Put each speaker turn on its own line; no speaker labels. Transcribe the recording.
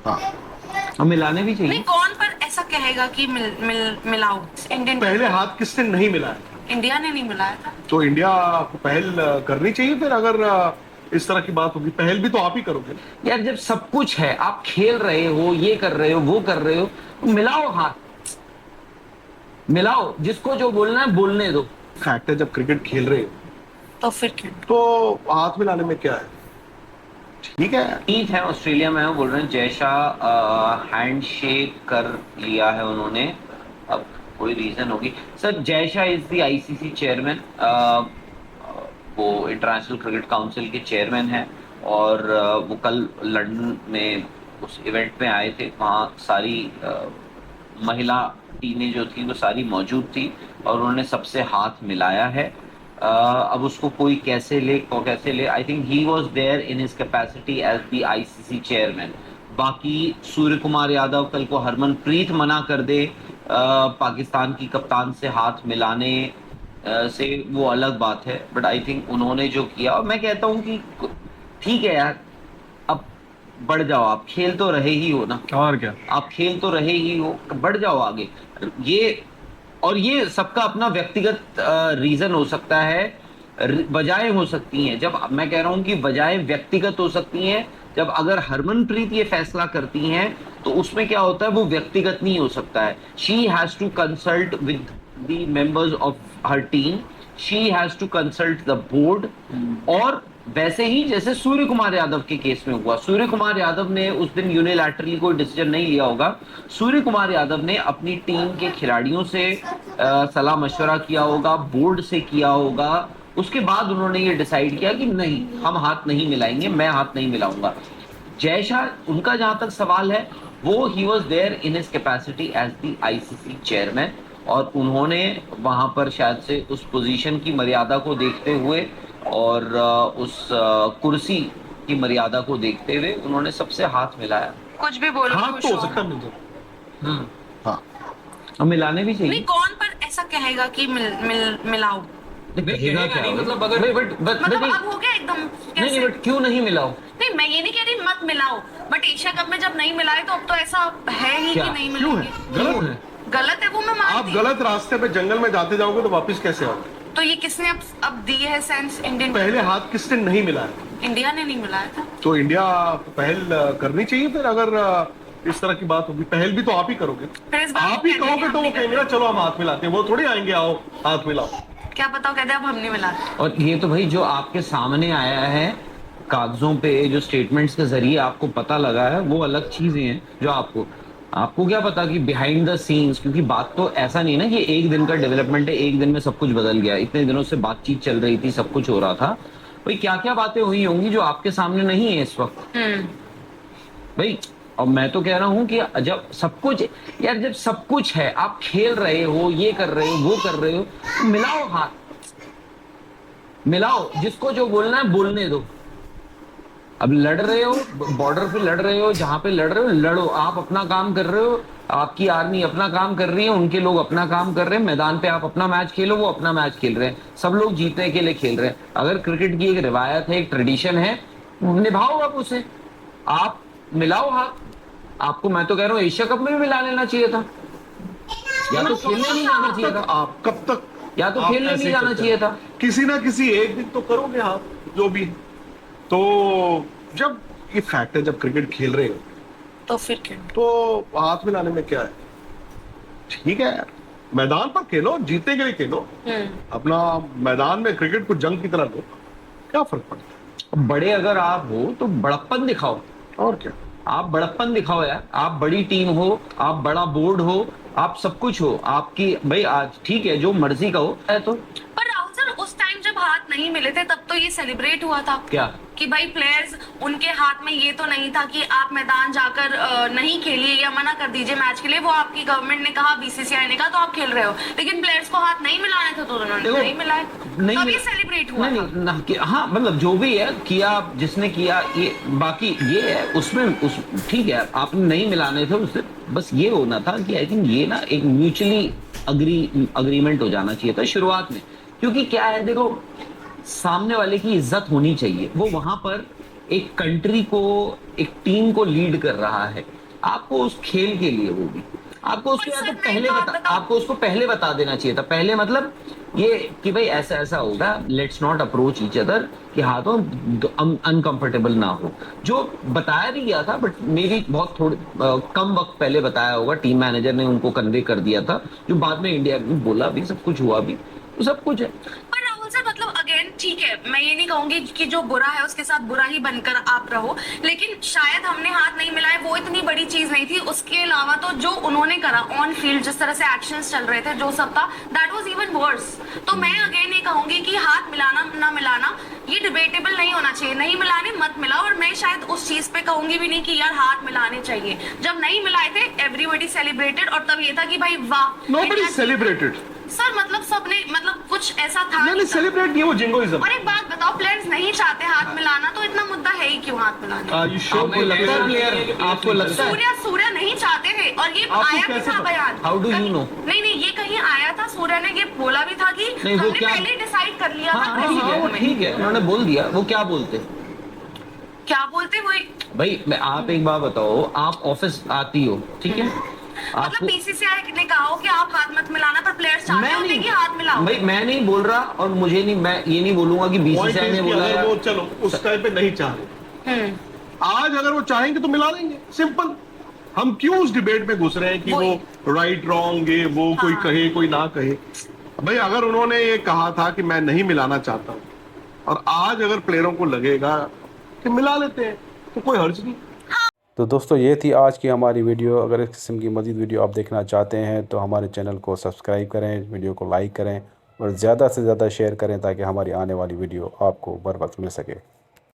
हाँ,
और मिलाने भी चाहिए।
नहीं, कौन पर ऐसा कहेगा कि मिलाओ इंडियन।
पहले हाथ किसने नहीं मिलाया?
इंडिया ने नहीं मिलाया था।
तो इंडिया को पहल करनी चाहिए फिर, अगर इस तरह की बात होगी। पहल भी तो आप ही करोगे।
यार जब सब कुछ है, आप खेल रहे हो, ये कर रहे हो, वो कर रहे हो, तो मिलाओ हाथ, मिलाओ, जिसको जो बोलना है बोलने दो।
फैक्ट है, जब क्रिकेट खेल रहे हो
तो फिर क्यों?
तो हाथ मिलाने में क्या है? ठीक है।
ठीक है, ऑस्ट्रेलिया में है, बोल रहे हैं जय शाह हैंड शेक कर लिया है उन्होंने। अब कोई रीजन होगी sir. Jay Shah is the ICC chairman, वो इंटरनेशनल क्रिकेट काउंसिल के चेयरमैन हैं। और वो कल लंदन में उस इवेंट में आए थे। वहाँ सारी महिला टीमें जो थी वो सारी मौजूद थी और उन्होंने सबसे हाथ मिलाया है। अब उसको कोई कैसे ले, I think he was there in his capacity as the ICC chairman. बाकी सूर्य कुमार यादव कल को हरमनप्रीत मना कर दे पाकिस्तान की कप्तान से हाथ मिलाने से, वो अलग बात है। बट आई थिंक उन्होंने जो किया, और मैं कहता हूँ कि ठीक है यार, अब बढ़ जाओ, आप खेल तो रहे ही हो ना,
और क्या।
आप खेल तो रहे ही हो, बढ़ जाओ आगे। ये और ये सबका अपना व्यक्तिगत रीजन हो सकता है, वजहें हो सकती हैं। जब मैं कह रहा हूं कि वजहें व्यक्तिगत हो सकती हैं, जब अगर हरमनप्रीत ये फैसला करती हैं तो उसमें क्या होता है, वो व्यक्तिगत नहीं हो सकता है। She has to consult with the members of her team, she has to consult the board. और वैसे ही जैसे सूर्य कुमार यादव के केस में हुआ, सूर्य कुमार यादव ने उस दिन यूनिलैटरली कोई डिसीजन नहीं लिया होगा। सूर्य कुमार यादव ने अपनी टीम के खिलाड़ियों से सलाह मशवरा किया होगा, बोर्ड से किया होगा। उसके बाद उन्होंने ये डिसाइड किया कि नहीं, हम हाथ नहीं मिलाएंगे, मैं हाथ नहीं मिलाऊंगा। जय शाह, उनका जहां तक सवाल है, वो he was there in his capacity as the ICC chairman, और उन्होंने वहां पर शायद से उस पोजीशन की मर्यादा को देखते हुए और उस कुर्सी की मर्यादा को देखते हुए उन्होंने सबसे हाथ मिलाया।
कुछ भी बोलो,
हाथ
खुश
तो हो
हो।
सकता है मिल जाए। हाँ,
और मिलाने भी
नहीं,
चाहिए।
कौन पर ऐसा कहेगा कि मिलाओ।
कहेगा क्या
नहीं,
होगा?
मतलब अगर
मतलब अब हो गया एकदम
नहीं,
कैसे?
बट क्यों नहीं मिलाओ?
नहीं, मैं ये नहीं कह रही मत मिलाओ, बट एशिया कप में जब नहीं मिलाए तो अब तो ऐसा है ही
क्या?
कि नहीं
क्यों है?
मिलेंगे।
गलत है।
गलत है वो, मैं
आप
मानती हूँ।
गलत रास्ते पे जंगल में जाते जाओगे तो वापस कैसे आओगे?
तो ये किसने अब दी है सेंस? इंडियन
पहले हाथ किसने नहीं मिलाया?
इंडिया ने नहीं मिलाया था।
तो इंडिया को पहल करनी चाहिए फिर, अगर इस तरह की बात होगी। पहल भी तो आप ही करोगे।
फिर इस बार
आप ही
वो कहते
कहोगे
हैं
तो
हम
वो
नहीं
कहेंगे ना चलो हम हाथ मिलाते हैं, वो थोड़ी आएंगे आओ हाथ मिलाओ।
क्या पता वो कहते हैं अब हम नहीं मिलाते।
और ये तो भाई जो आपके सामने आया है कागजों पे, जो स्टेटमेंट्स के जरिए आपको पता लगा है, वो अलग चीजें हैं। जो आपको क्या पता कि बिहाइंड द सीन्स, क्योंकि बात तो ऐसा नहीं है ना कि एक दिन का डेवलपमेंट है, एक दिन में सब कुछ बदल गया। इतने दिनों से बातचीत चल रही थी, सब कुछ हो रहा था भाई। क्या क्या बातें हुई होंगी जो आपके सामने नहीं है इस वक्त भाई। और मैं तो कह रहा हूं कि जब सब कुछ, यार जब सब कुछ है, आप खेल रहे हो, ये कर रहे हो, वो कर रहे हो, तो मिलाओ हाथ, मिलाओ, जिसको जो बोलना है बोलने दो। अब लड़ रहे हो, बॉर्डर पे लड़ रहे हो, जहां पे लड़ रहे हो लड़ो, आप अपना काम कर रहे हो, आपकी आर्मी अपना काम कर रही है, उनके लोग अपना काम कर रहे हैं। मैदान पे आप अपना मैच खेलो, वो अपना मैच खेल रहे हैं, सब लोग जीतने के लिए खेल रहे हैं। अगर क्रिकेट की एक रिवायत है, एक ट्रेडिशन है, निभाओ आप उसे, आप मिलाओ हाथ। आपको मैं तो कह रहा हूँ एशिया कप में भी मिला लेना चाहिए था, या तो खेलने नहीं जाना चाहिए था,
आप कब तक
या तो
आप
खेलने
ऐसे
नहीं जाना
करते
चाहिए
रहो?
था।
किसी ना किसी एक दिन तो करोगे हाथ, जो भी। तो जब ये फैक्ट है, जब क्रिकेट खेल रहे हो
तो फिर क्यों?
तो हाथ मिलाने में क्या है? ठीक है यार, मैदान पर खेलो, जीतने के लिए खेलो। अपना मैदान में क्रिकेट को जंग की तरह लो, क्या फर्क पड़ता है?
बड़े अगर आप हो तो बड़प्पन दिखाओ,
और क्या।
आप बड़प्पन दिखाओ यार। आप बड़ी टीम हो, आप बड़ा बोर्ड हो, आप सब कुछ हो, आपकी भाई आज ठीक है जो मर्जी का हो है तो।
पर राहुल सर, उस टाइम जब हाथ नहीं मिले थे तब तो ये सेलिब्रेट हुआ था
क्या
कि भाई प्लेयर्स, उनके हाथ में ये तो नहीं था कि आप मैदान जाकर नहीं खेलिए या मना कर दीजिए मैच के लिए। वो आपकी गवर्नमेंट ने कहा, बीसीसीआई ने कहा, तो आप खेल रहे हो। लेकिन प्लेयर्स को हाथ नहीं मिलाने थे तो उन्होंने
देखो,
नहीं मिलाए,
नहीं
तब ये
मिला-
सेलिब्रेट हुआ
नहीं
था।
नहीं ना कि हाँ, मतलब जो भी है किया, जिसने किया ये, बाकी ये है उसमें उस ठीक है, आपने नहीं मिलाने थे उससे, बस ये होना था कि आई थिंक ये ना एक म्यूचुअली अग्रीमेंट हो जाना चाहिए था शुरुआत में। क्योंकि क्या है, देखो सामने वाले की इज्जत होनी चाहिए। वो वहां पर एक कंट्री को, एक टीम को लीड कर रहा है, आपको उस खेल के लिए, वो भी आपको उसको या तो आपको उसको पहले बता देना चाहिए था। पहले मतलब ये कि भाई ऐसा ऐसा होगा, let's not approach each other, कि हाँ तो अनकंफर्टेबल ना हो। जो बताया भी गया था, बट मे बी बहुत थोड़े कम वक्त पहले बताया होगा, टीम मैनेजर ने उनको कन्वे कर दिया था, जो बाद में इंडिया में बोला भी, सब कुछ हुआ भी, तो सब कुछ है।
पर राहुल सर मतलब अगेन ठीक है, मैं ये नहीं कहूंगी कि जो बुरा है उसके साथ बुरा ही बनकर आप रहो, लेकिन शायद हमने हाथ नहीं मिलाए वो इतनी बड़ी चीज नहीं थी। उसके अलावा तो जो उन्होंने करा ऑन फील्ड, जिस तरह से एक्शंस चल रहे थे, जो सब था, दैट वाज इवन वर्स। तो मैं अगेन ये कहूंगी कि हाथ मिलाना ना मिलाना ये डिबेटेबल नहीं होना चाहिए। नहीं मिलाने मत मिलाओ, और मैं शायद उस चीज पे कहूंगी भी नहीं कि यार हाथ मिलाने चाहिए। जब नहीं मिलाए थे एवरीबॉडी सेलिब्रेटेड, और तब ये था कि भाई वाह,
नोबडी सेलिब्रेटेड
सर मतलब सबने, मतलब कुछ ऐसा था
नहीं, सेलिब्रेट नहीं, वो जिंगोइज्म।
और एक बात बताओ, प्लेयर्स नहीं चाहते हाथ मिलाना, तो इतना मुद्दा है ही क्यों हाथ मिलाने?
आपको लगता है प्लेयर, आपको लगता है
सूर्या नहीं चाहते थे, और ये आया भी था बयान।
How do you know?
नहीं, ये कहीं आया था, सूर्या ने ये बोला भी था कि हमने पहले डिसाइड कर लिया था।
ठीक है, उन्होंने बोल दिया। वो क्या बोलते,
क्या बोलते वही
भाई मैं, आप एक बात बताओ, आप ऑफिस आती हो, ठीक है,
मतलब बीसीसीआई ने कहा हो कि आप हाथ मत मिलाना, पर प्लेयर्स चाहते होते कि हाथ मिलाओ।
भाई मैं नहीं बोल रहा, और मुझे नहीं, मैं ये नहीं बोलूंगा कि बीसीसीआई ने बोला है।
वो चलो उस टाइम पे नहीं चाह रहे, आज अगर वो चाहेंगे तो मिला देंगे, सिंपल। हम क्यों उस डिबेट में घुस रहे हैं कि वो राइट रॉन्ग ये वो कोई कहे कोई ना कहे। भाई अगर उन्होंने ये कहा था कि मैं नहीं मिलाना चाहता हूं, और आज अगर प्लेयरों को लगेगा कि मिला लेते हैं, तो कोई हर्ज नहीं।
तो दोस्तों ये थी आज की हमारी वीडियो। अगर इस किस्म की मज़ीद वीडियो आप देखना चाहते हैं तो हमारे चैनल को सब्सक्राइब करें, वीडियो को लाइक करें और ज़्यादा से ज़्यादा शेयर करें, ताकि हमारी आने वाली वीडियो आपको बर वक्त मिल सके।